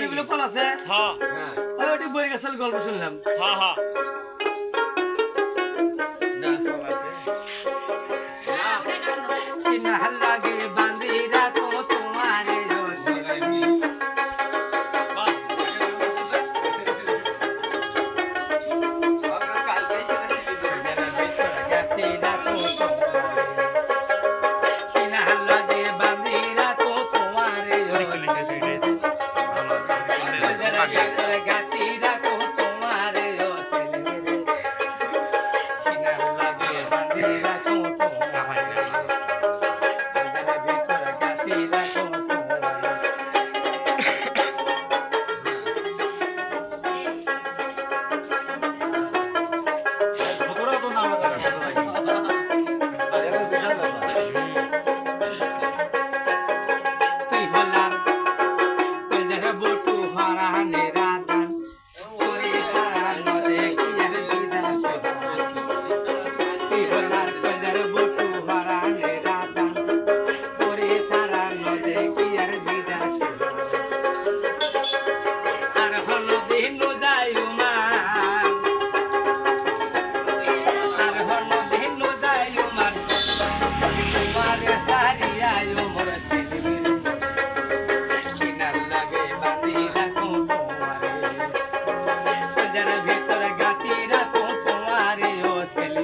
টেবিলে ফল আছে হ্যাঁ ওই ওটি বই গেছিল গল্প শুনলাম হ্যাঁ হ্যাঁ না ফল আছে চিনা লাগে বাঁধি রাখো তোমার রসগাই বাহ কালকে সেটা শিখে দেবে গাতি রাখো চিনা লাগে বাঁধি রাখো তোমার গাতি রাখো তোমার চিনা লাগে বাঁধি রাখো তোমার ভিতর গাতি রাখো তুই হলাম কলজারে বটু হারানে রাতান তোরে হারানো দেখি আর বিদাস তুই হলাম কলজারে বটু হারানে রাতান তোরে হারানো দেখি আর বিদাস আর হলো দিন যাইও মা আর হলো দিন যাইও মা তোমার সারিয়ায়ো মোর ছেলে চিনার লাগে বাঁধি রাখো তোমারে সোজার ভিতর গাতি রাখো তোমারে ও ছেলে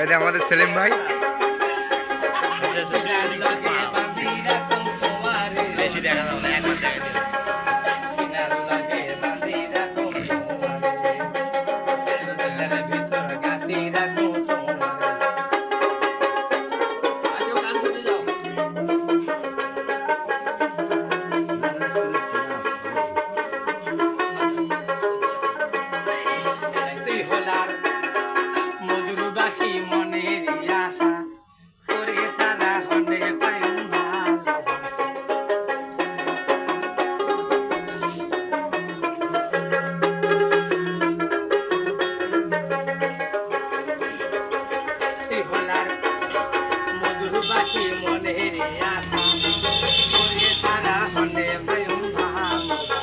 এটা আমাদের সেলিম ভাই চিনার লাগে বাঁধি রাখো তোমারে বেশি দেখা যাবে না একবার দেখা দিলে চিনার লাগে বাঁধি রাখো তোমারে সোজার ভিতর গাতি রাখো তোমারে তুই হলার মধুরবাসী মনের আশা তোরে ছাড়া হলে পাইম ভালোবাসা তুই হলার মধুরবাসী মনের আশা তোরে ছাড়া হলে পাইম ভালোবাসা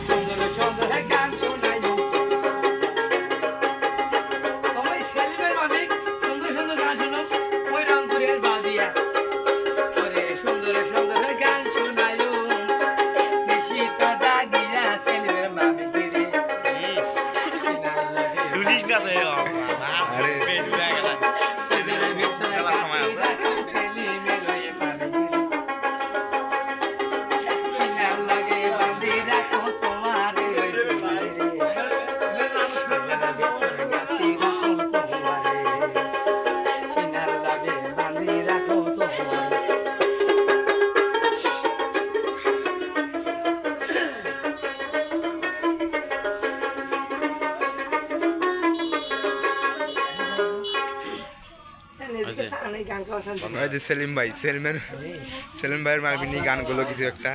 সুন্দর সুন্দর গান শোনাইও তোমায় সেলিমের মালিক সুন্দর সুন্দর গান শোনো ওই রংপুরের বাদিয়া ওরে সুন্দর সুন্দর গান শোনাইও বেশি তো দাগিয়া সেলিমের মালিক রে দুলিশ না তো আরে বেশ উড়ে গেল খেলার সময় আছে সেলিমের চিনার লাগে বাঁধি রাখো তোমার চিনার লাগে বাঁধি রাখো তোমার গান খাওয়া ওই যে সেলিম ভাই সেলিম ভাইয়ের মারপিনি গানগুলো কিছু একটা